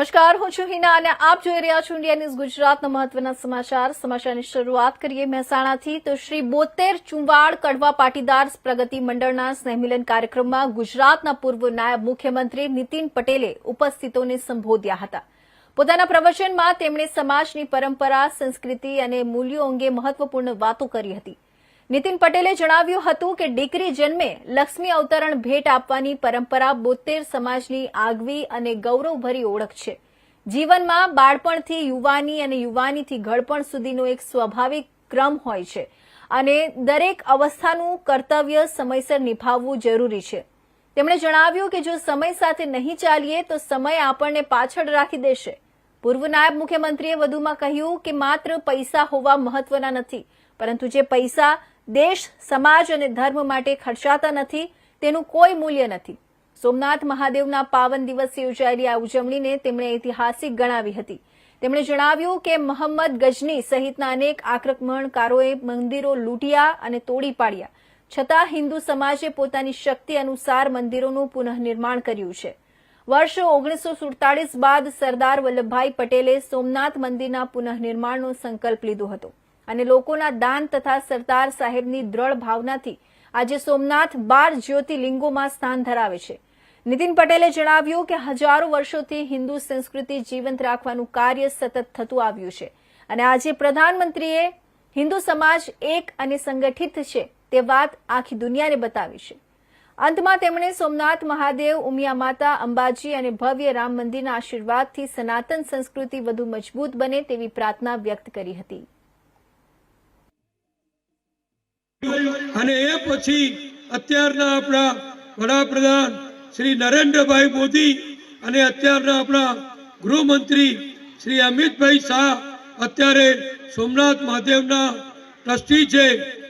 નમસ્કાર, હું છું હિના અને આપ જોઈ રહ્યા છો ઇન્ડિયા ન્યૂઝ ગુજરાતના મહત્વના સમાચારની શરૂઆત કરીએ મહેસાણાથી। તો શ્રી 72 ચુંવાડ કડવા પાટીદાર પ્રગતિ મંડળના સ્નેહમિલન કાર્યક્રમમાં ગુજરાતના પૂર્વ નાયબ મુખ્યમંત્રી નીતિન પટેલે ઉપસ્થિતોને સંબોધ્યા હતા। પોતાના પ્રવચનમાં તેમણે સમાજની પરંપરા, સંસ્કૃતિ અને મૂલ્યો અંગે મહત્વપૂર્ણ વાતો કરી હતી। નીતિન પટેલે જણાવ્યું હતું કે દીકરી જન્મે લક્ષ્મી અવતરણ ભેટ આપવાની પરંપરા 72 સમાજની આગવી અને ગૌરવભરી ઓળખ છે। જીવનમાં બાળપણથી યુવાની અને યુવાનીથી ઘડપણ સુધીનો એક સ્વાભાવિક ક્રમ હોય છે અને દરેક અવસ્થાનું કર્તવ્ય સમયસર નિભાવવું જરૂરી છે। તેમણે જણાવ્યું કે જો સમય સાથે નહીં ચાલીએ તો સમય આપણને પાછળ રાખી દેશે। પૂર્વ નાયબ મુખ્યમંત્રીએ વધુમાં કહ્યું કે માત્ર પૈસા હોવા મહત્વના નથી, પરંતુ જે પૈસા દેશ, સમાજ અને ધર્મ માટે ખર્ચાતા નથી તેનું કોઈ મૂલ્ય નથી। સોમનાથ મહાદેવના પાવન દિવસે યોજાયેલી આ ઉજવણીને તેમણે ઐતિહાસિક ગણાવી હતી। તેમણે જણાવ્યું કે મોહમ્મદ ગજની સહિતના અનેક આક્રમણકારોએ મંદિરો લૂંટ્યા અને તોડી પાડ્યા, છતાં હિન્દુ સમાજે પોતાની શક્તિ અનુસાર મંદિરોનું પુનઃનિર્માણ કર્યું છે। વર્ષ 1947 બાદ સરદાર વલ્લભભાઈ પટેલે સોમનાથ મંદિરના પુનઃનિર્માણનો સંકલ્પ લીધો હતો અને લોકોના દાન તથા સરદાર સાહેબની દ્રઢ ભાવનાથી આજે સોમનાથ 12 જ્યોતિર્લિંગોમાં સ્થાન ધરાવે છે। નીતિન પટેલે જણાવ્યું કે હજારો વર્ષોથી હિન્દુ સંસ્કૃતિ જીવંત રાખવાનું કાર્ય સતત થતું આવ્યું છે અને આજે પ્રધાનમંત્રીએ હિન્દુ સમાજ એક અને સંગઠિત છે તે વાત આખી દુનિયાને બતાવી છે। અંતમાં તેમણે સોમનાથ મહાદેવ, ઉમિયા માતા, અંબાજી અને ભવ્ય રામ મંદિરના આશીર્વાદથી સનાતન સંસ્કૃતિ વધુ મજબૂત બને તેવી પ્રાર્થના વ્યક્ત કરી હતી। અને એ પછી અત્યારના આપણા વડાપ્રધાન શ્રી નરેન્દ્રભાઈ મોદી અને અત્યારના આપણા ગૃહમંત્રી શ્રી અમિતભાઈ શાહ અત્યારે સોમનાથ મહાદેવના ટ્રસ્ટી છે।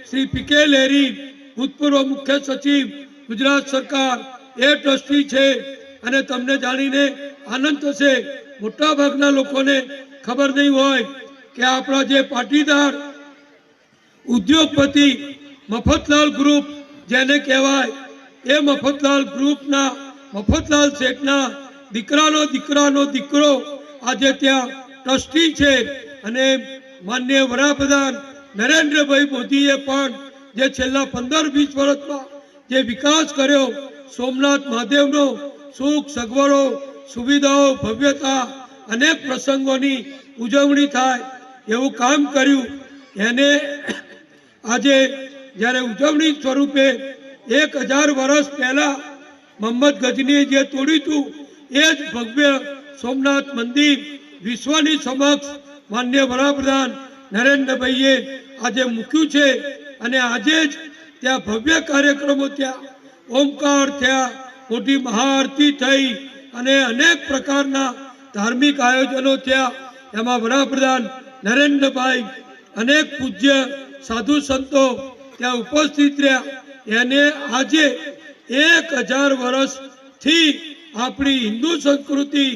શ્રી પીકે લહેરી ભૂતપૂર્વ મુખ્ય સચિવ ગુજરાત સરકાર એ ટ્રસ્ટી છે। અને તમને જાણીને આનંદ થશે, મોટાભાગના લોકોને ખબર નહીં હોય કે આપણા જે પાટીદાર ઉદ્યોગપતિ મફતલાલ ગ્રુપ જેને કહેવાય, એ મફતલાલ ગ્રુપના મફતલાલ શેઠના દીકરાનો દીકરો આજે ત્યાં ટ્રસ્ટી છે। અને માનનીય વડાપ્રધાન નરેન્દ્રભાઈ મોદીએ પણ જે છેલ્લા 15-20 વર્ષમાં જે વિકાસ કર્યો, સોમનાથ મહાદેવનો સુખ, સગવડો, સુવિધાઓ, ભવ્યતા, અનેક પ્રસંગોની ઉજવણી થાય એવું કામ કર્યું। એને આજે જ્યારે ઉજવણી સ્વરૂપે 1000 વર્ષ પહેલા મોહમ્મદ ગજનીએ જે તોડ્યું હતું એ જ ભવ્ય સોમનાથ મંદિર વિશ્વની સમક્ષ માનનીય વડાપ્રધાન નરેન્દ્રભાઈએ આજે મૂક્યું છે। અને આજે જ ત્યાં ભવ્ય કાર્યક્રમો થયા, ઓમકાર થયા, મોટી મહાઆરતી થઈ અને અનેક પ્રકારના ધાર્મિક આયોજનો થયા। એમાં વડાપ્રધાન નરેન્દ્રભાઈ, અનેક પૂજ્ય સાધુ સંતો ત્યાં ઉપસ્થિત રહ્યા। એને આજે 1000 વર્ષથી આપણી હિન્દુ સંસ્કૃતિ,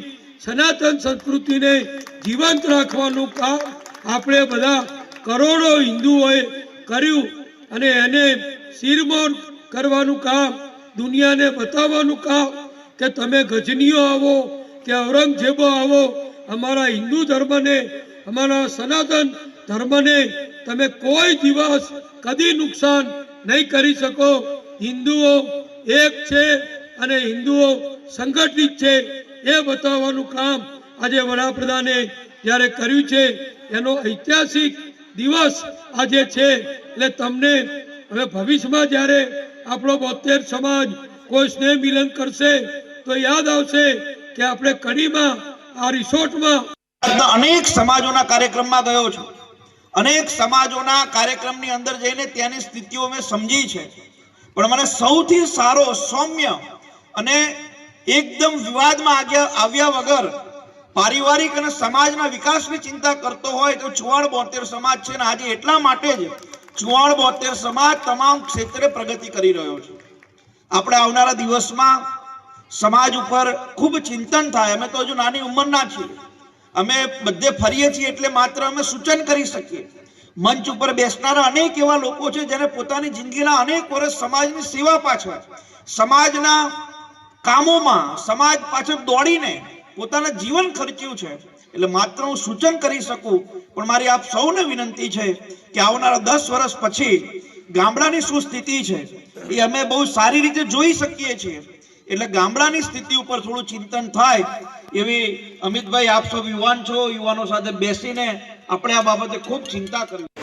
સનાતન સંસ્કૃતિને જીવંત રાખવાનું કામ આપણે બધા કરોડો હિન્દુઓએ કર્યું અને એને શિરમોર કરવાનું કામ, દુનિયાને બતાવવાનું કામ કે તમે ગજનીઓ આવો કે ઔરંગઝેબો આવો, અમારા હિન્દુ ધર્મને, અમારા સનાતન ધર્મને તમે કોઈ દિવસ કદી નુકસાન નહીં કરી શકો। હિન્દુઓ એક છે અને હિન્દુઓ સંગઠિત છે એ બતાવવાનું કામ આજે વડાપ્રધાને જ્યારે કર્યું છે, એનો ઐતિહાસિક દિવસ આજે છે। એટલે તમને હવે ભવિષ્યમાં જ્યારે આપણો 72 સમાજ કોઈ સ્નેહ મિલન કરશે તો યાદ આવશે કે આપણે કડીમાં આ રિસોર્ટમાં અનેક સમાજોના કાર્યક્રમમાં ગયો છું। અનેક સમાજોના કાર્યક્રમની અંદર જઈને ત્યાંની સ્થિતિઓ મેં સમજી છે, પણ મને સૌથી સારો, સૌમ્ય અને એકદમ વિવાદમાં આવ્યા વગર પારિવારિક અને સમાજના વિકાસની ચિંતા કરતો હોય તો ચુવાડ 72 સમાજ છે। ને આજે એટલા માટે જ ચુવાડ 72 સમાજ તમામ ક્ષેત્રે પ્રગતિ કરી રહ્યો છે। આપણે આવનારા દિવસમાં સમાજ ઉપર ખૂબ ચિંતન થાય। અમે તો હજુ નાની ઉંમરના છીએ, અમે બધે ફરીએ છીએ એટલે માત્ર અમે સૂચન કરી શકીએ। મંચ ઉપર બેસનારા અનેક એવા લોકો છે જેને પોતાની જિંદગીના અનેક વર્ષ સમાજની સેવા પાછળ, સમાજના કામોમાં, સમાજ પાછળ દોડીને પોતાના જીવન ખર્ચ્યું છે. એટલે માત્ર હું સૂચન કરી શકું, પણ મારી આપ સૌને વિનંતી છે કે આવનારા 10 વર્ષ પછી ગામડાની શું સ્થિતિ છે એ અમે બહુ સારી રીતે જોઈ શકીએ છીએ. એટલે ગામડાની સ્થિતિ ઉપર થોડું ચિંતન થાય એવી અમિતભાઈ, આપ સૌ યુવાન છો, યુવાનો સાથે બેસીને આપણે આ બાબતે ખૂબ ચિંતા કરવી.